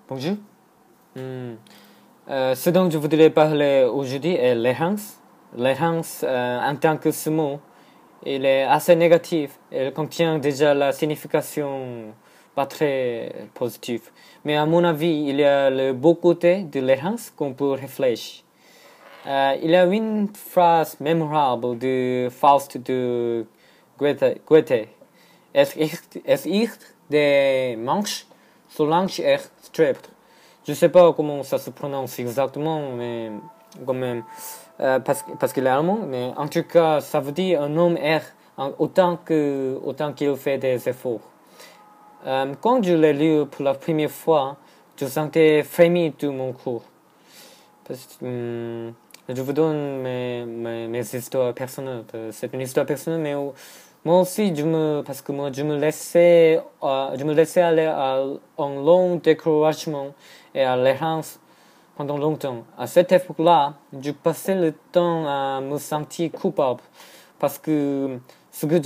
Bonjour. Ce dont je voudrais parler aujourd'hui est l'errance. L'errance, en tant que ce mot, il est assez négatif. Il contient déjà la signification pas très positive. Mais à mon avis, il y a le beau côté de l'errance qu'on peut réfléchir. Il y a une phrase mémorable de Faust de Goethe. Es ist der Mensch, solange er strebt. Je sais pas comment ça se prononce exactement, mais quand même, parce qu'il est allemand, mais en tout cas, ça veut dire un homme erre autant qu'il fait des efforts. Quand je l'ai lu pour la première fois, je sentais frémir tout mon corps. Je vous donne mes histoires personnelles. C'est une histoire personnelle, mais moi aussi, parce que moi, je me laissais aller à un long découragement et à l'errance pendant longtemps. À cette époque-là, je passais le temps à me sentir coupable parce que ce que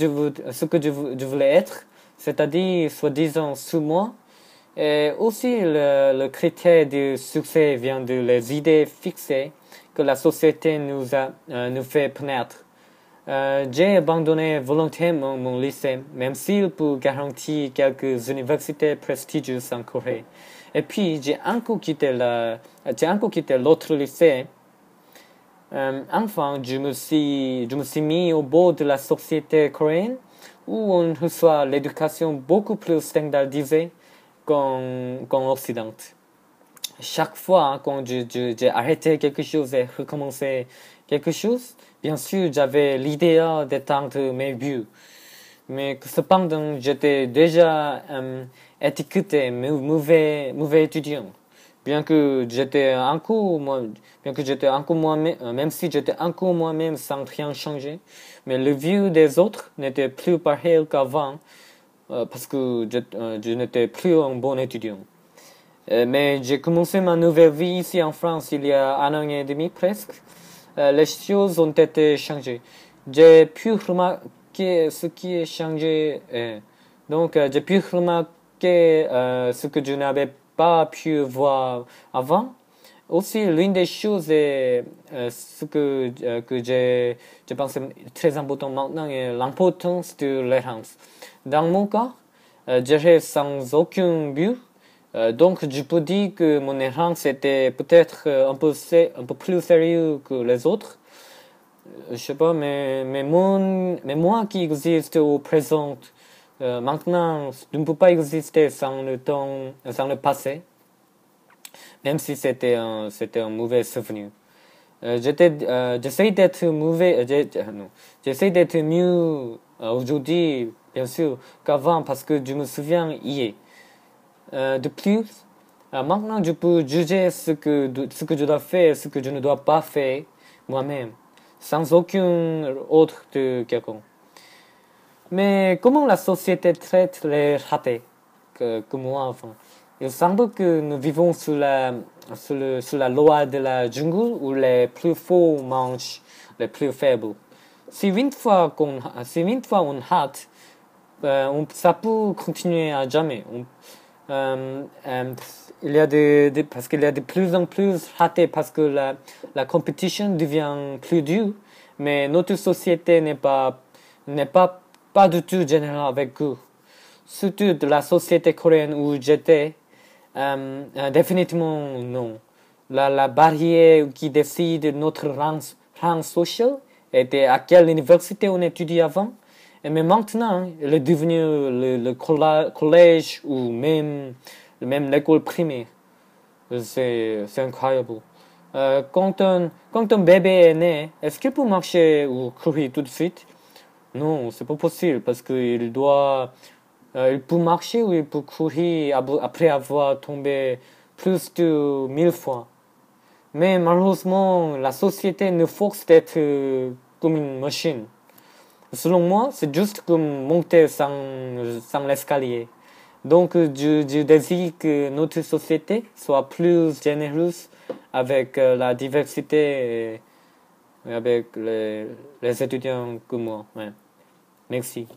je voulais être, c'est-à-dire soi-disant sous moi, et aussi le critère du succès vient de les idées fixées que la société nous fait connaître. J'ai abandonné volontairement mon lycée, même s'il peut garantir quelques universités prestigieuses en Corée. Et puis, j'ai encore quitté l'autre lycée. Enfin, je me suis mis au bord de la société coréenne, où on reçoit l'éducation beaucoup plus standardisée qu'en Occident. Chaque fois quand j'ai arrêté quelque chose et recommencé quelque chose, bien sûr, j'avais l'idéal d'atteindre mes buts. Mais cependant, j'étais déjà étiqueté mauvais étudiant. Bien que j'étais encore moi-même, même si j'étais encore moi-même sans rien changer, mais le vue des autres n'était plus pareil qu'avant, parce que je n'étais plus un bon étudiant. Mais j'ai commencé ma nouvelle vie ici en France il y a un an et demi presque. Les choses ont été changées. J'ai pu remarquer ce qui est changé. Donc, j'ai pu remarquer ce que je n'avais pas pu voir avant. Aussi, l'une des choses est ce que j'ai pensé très important maintenant est l'importance de l'errance. Dans mon cas, j'irai sans aucun but. Donc, je peux dire que mon errance était peut-être un peu plus sérieux que les autres. Je sais pas, mais moi qui existe au présent, maintenant, je ne peux pas exister sans le passé, même si c'était un mauvais souvenir. J'essaie d'être j'essaie d'être mieux aujourd'hui, bien sûr, qu'avant, parce que je me souviens hier. De plus, maintenant je peux juger ce que je dois faire et ce que je ne dois pas faire moi-même, sans aucun autre de quelqu'un. Mais comment la société traite les ratés que moi, enfin? Il semble que nous vivons sous la loi de la jungle où les plus forts mangent les plus faibles. Si une fois on rate, ça peut continuer à jamais. Il y a parce qu'il y a de plus en plus ratés parce que la compétition devient plus dure, mais notre société n'est pas du tout générale avec eux. Surtout de la société coréenne où j'étais, définitivement non. La barrière qui décide notre rang social était à quelle université on étudie avant. Mais maintenant, il est devenu le collège ou même l'école primaire. C'est incroyable. Quand un bébé est né, est-ce qu'il peut marcher ou courir tout de suite? Non, c'est pas possible parce qu'il peut marcher ou il peut courir après avoir tombé plus de 1000 fois. Mais malheureusement, la société nous force d'être comme une machine. Selon moi, c'est juste comme monter sans l'escalier. Donc, je désire que notre société soit plus généreuse avec la diversité et avec les étudiants comme moi. Ouais. Merci.